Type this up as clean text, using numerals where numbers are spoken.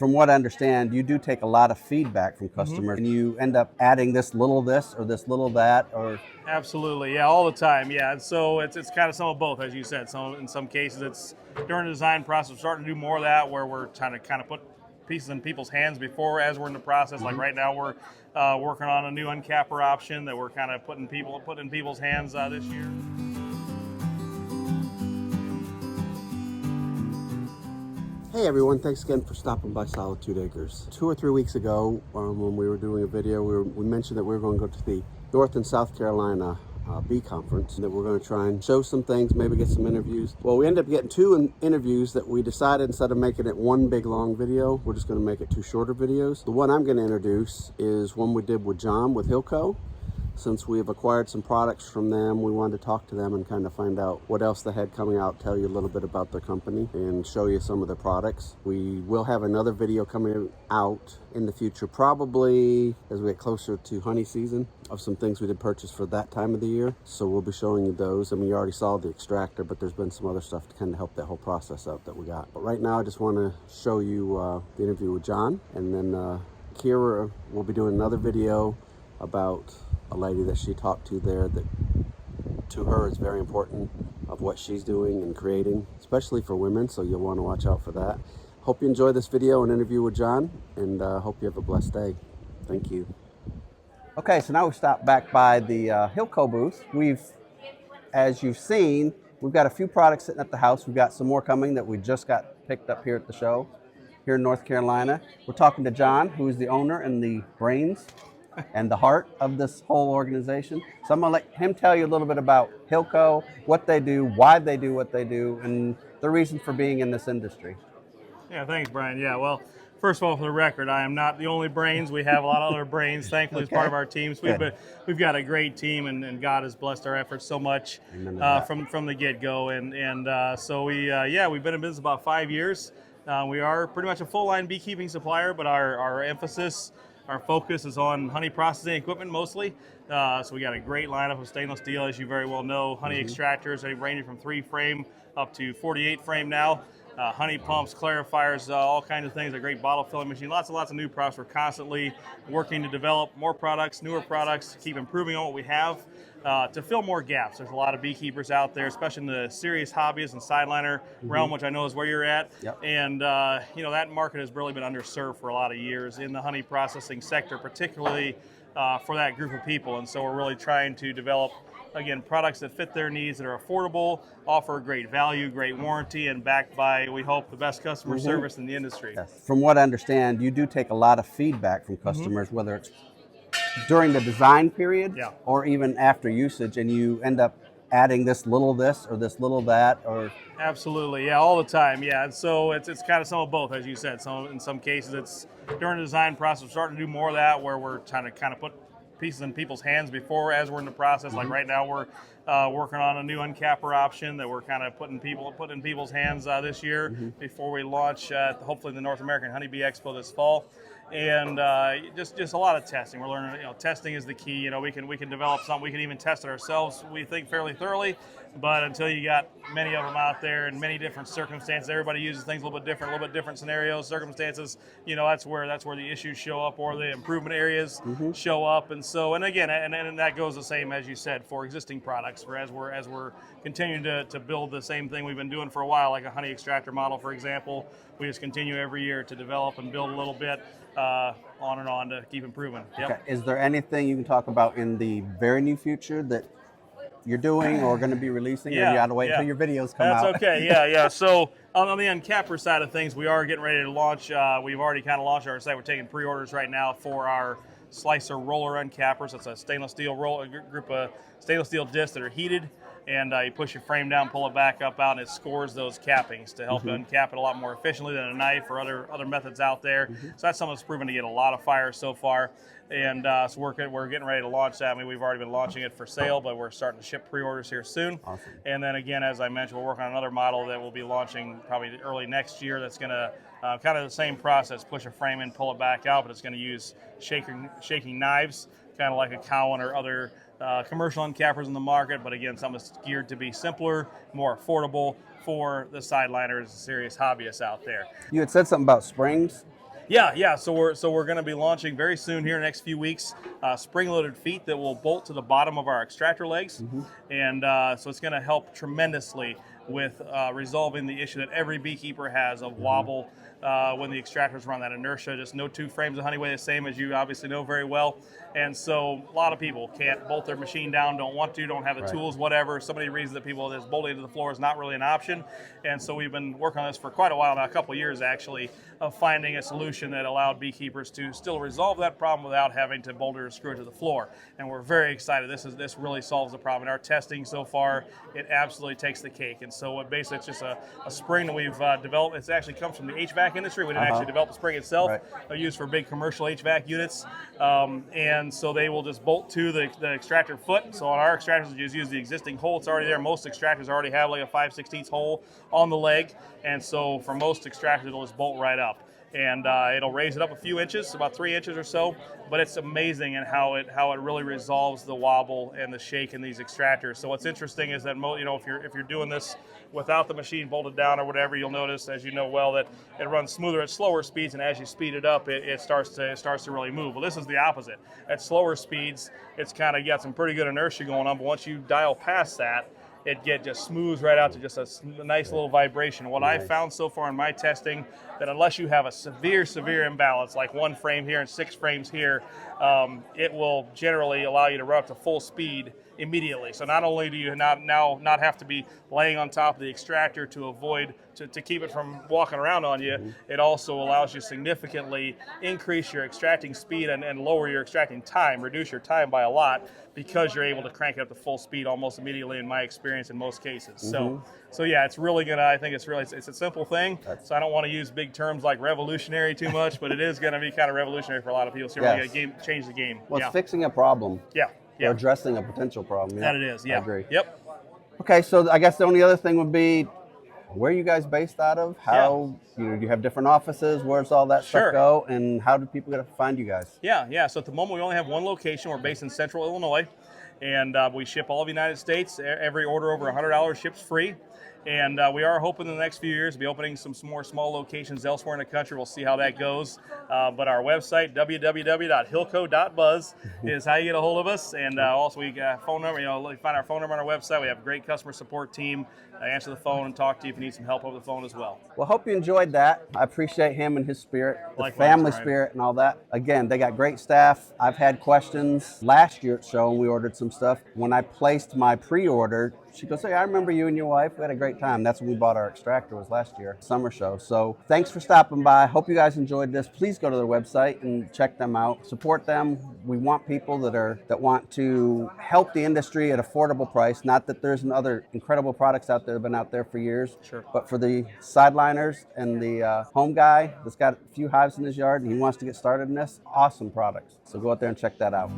From what I understand, you do take a lot of feedback from customers, and you end up adding this little this or this little that, or Absolutely, yeah, all the time, yeah. And so it's kind of some of both, as you said. So in some cases, it's during the design process, we're starting to do more of that, where we're trying to kind of put pieces in people's hands before, as we're in the process. Like right now, we're working on a new uncapper option that we're kind of putting in people's hands this year. Hey everyone, thanks again for stopping by Solitude Acres. 2 or 3 weeks ago, when we were doing a video, we mentioned that we were going to go to the North and South Carolina bee conference, and that we're going to try and show some things, maybe get some interviews. Well, we ended up getting 2 interviews that we decided, instead of making it one big long video, we're just going to make it 2 shorter videos. The one I'm going to introduce is one we did with John with HillCo. Since we have acquired some products from them, we wanted to talk to them and kind of find out what else they had coming out, tell you a little bit about their company, and show you some of their products. We will have another video coming out in the future, probably as we get closer to honey season, of some things we did purchase for that time of the year. So we'll be showing you those. I mean, you already saw the extractor, but there's been some other stuff to kind of help that whole process out that we got. But right now, I just want to show you the interview with John, and then Kira will be doing another video about a lady that she talked to there that to her is very important of what she's doing and creating, especially for women, so you'll want to watch out for that. Hope you enjoy this video and interview with John, and hope you have a blessed day. Thank you. Okay, so now we've stopped back by the HillCo booth. As you've seen, we've got a few products sitting at the house. We've got some more coming that we just got picked up here at the show here in North Carolina. We're talking to John, who is the owner and the brains and the heart of this whole organization. So I'm gonna let him tell you a little bit about HillCo, what they do, why they do what they do, and the reason for being in this industry. Yeah, thanks, Brian. Yeah, well, first of all, for the record, I am not the only brains. We have a lot of other brains, thankfully, as part of our teams. We've got a great team, and God has blessed our efforts so much from the get-go. So we've been in business about 5 years. We are pretty much a full-line beekeeping supplier, but our focus is on honey processing equipment mostly. So we got a great lineup of stainless steel, as you very well know, honey extractors. They range from 3 frame up to 48 frame now. Honey pumps, clarifiers, all kinds of things. A great bottle filling machine. Lots of new products. We're constantly working to develop more products, newer products, to keep improving on what we have, to fill more gaps. There's a lot of beekeepers out there, especially in the serious hobbyist and sideliner realm, which I know is where you're at. Yep. And that market has really been underserved for a lot of years in the honey processing sector, particularly for that group of people. And so we're really trying to develop, again, products that fit their needs, that are affordable, offer great value, great warranty, and backed by, we hope, the best customer service in the industry. Yes. From what I understand, you do take a lot of feedback from customers, whether it's during the design period or even after usage, and you end up adding this little this or this little that, or Absolutely, yeah, all the time, yeah. And so it's kind of some of both, as you said. So in some cases, it's during the design process, we're starting to do more of that, where we're trying to kind of put pieces in people's hands before, as we're in the process. Like right now, we're working on a new uncapper option that we're kind of putting in people's hands this year before we launch hopefully the North American Honeybee Expo this fall. And just a lot of testing. We're learning, testing is the key. We can develop something. We can even test it ourselves, we think, fairly thoroughly. But until you got many of them out there in many different circumstances, everybody uses things a little bit different scenarios, circumstances. That's where the issues show up, or the improvement areas show up. And so, and again, and that goes the same, as you said, for existing products. For as we're continuing to build the same thing we've been doing for a while, like a honey extractor model, for example. We just continue every year to develop and build a little bit, on and on, to keep improving. Yep. Okay. Is there anything you can talk about in the very near future that you're doing or going to be releasing, or you got to wait until your videos come out? That's okay, yeah. So on the uncapper side of things, we are getting ready to launch. We've already kind of launched our site. We're taking pre-orders right now for our slicer roller uncappers. It's a stainless steel group of stainless steel discs that are heated, and you push your frame down, pull it back up out, and it scores those cappings to help uncap it a lot more efficiently than a knife or other methods out there. So that's something that's proven to get a lot of fire so far. And so we're getting ready to launch that. I mean, we've already been launching it for sale, but we're starting to ship pre-orders here soon. Awesome. And then again, as I mentioned, we're working on another model that will be launching probably early next year. That's going to kind of the same process: push a frame in, pull it back out, but it's going to use shaking knives, kind of like a Cowan or other commercial uncappers in the market. But again, something that's geared to be simpler, more affordable for the sideliners, serious hobbyists out there. You had said something about springs. Yeah. So we're going to be launching very soon here in the next few weeks. Spring-loaded feet that will bolt to the bottom of our extractor legs, and so it's going to help tremendously with resolving the issue that every beekeeper has of wobble when the extractors run, that inertia. Just no two frames of honey weigh the same, as you obviously know very well. And so a lot of people can't bolt their machine down, don't want to, don't have the tools, whatever. So many reasons that people just bolting to the floor is not really an option. And so we've been working on this for quite a while now, a couple of years actually, of finding a solution that allowed beekeepers to still resolve that problem without having to bolt or screw it to the floor. And we're very excited. This really solves the problem. In our testing so far, it absolutely takes the cake. And so basically it's just a spring that we've developed. It actually comes from the HVAC industry. We didn't actually develop the spring itself. They're used for big commercial HVAC units. And so they will just bolt to the extractor foot. So on our extractors, we just use the existing hole. It's already there. Most extractors already have like a 5/16 hole on the leg. And so for most extractors, it'll just bolt right up. And it'll raise it up a few inches, about 3 inches or so. But it's amazing in how it really resolves the wobble and the shake in these extractors. So what's interesting is that if you're doing this without the machine bolted down or whatever, you'll notice, as you know well, that it runs smoother at slower speeds, and as you speed it up, it starts to really move. Well, this is the opposite. At slower speeds, it's kind of got some pretty good inertia going on, but once you dial past that, it just smooths right out to just a nice little vibration. What I've found so far in my testing, that unless you have a severe imbalance, like 1 frame here and 6 frames here, it will generally allow you to run up to full speed immediately. So not only do you not have to be laying on top of the extractor to keep it from walking around on you, it also allows you to significantly increase your extracting speed and lower your extracting time, reduce your time by a lot, because you're able to crank it up to full speed almost immediately, in my experience, in most cases. So yeah, it's really gonna, I think it's a simple thing. So I don't want to use big terms like revolutionary too much, but it is gonna be kind of revolutionary for a lot of people. So you're gonna change the game. Well, it's fixing a problem. Or addressing a potential problem. That it is, I agree. Yep. Okay, so I guess the only other thing would be, where are you guys based out of? How, do you have different offices? Where's all that stuff go? And how do people get to find you guys? Yeah. So at the moment, we only have one location. We're based in Central Illinois, and we ship all of the United States. Every order over $100 ships free. And we are hoping in the next few years to be opening some more small locations elsewhere in the country. We'll see how that goes. But our website, www.hillco.buzz, is how you get a hold of us. And also we got a phone number. You find our phone number on our website. We have a great customer support team. Answer the phone and talk to you if you need some help over the phone as well. Well, hope you enjoyed that. I appreciate him and his spirit, the family spirit and all that. Again, they got great staff. I've had questions last year at show, and we ordered some stuff. When I placed my pre-order, she goes, "Hey, I remember you and your wife. We had a great time." That's when we bought our extractor, was last year, summer show. So thanks for stopping by. Hope you guys enjoyed this. Please go to their website and check them out. Support them. We want people that want to help the industry at affordable price. Not that there's other incredible products out there that have been out there for years, but for the sideliners and the home guy that's got a few hives in his yard and he wants to get started in this, awesome products. So go out there and check that out.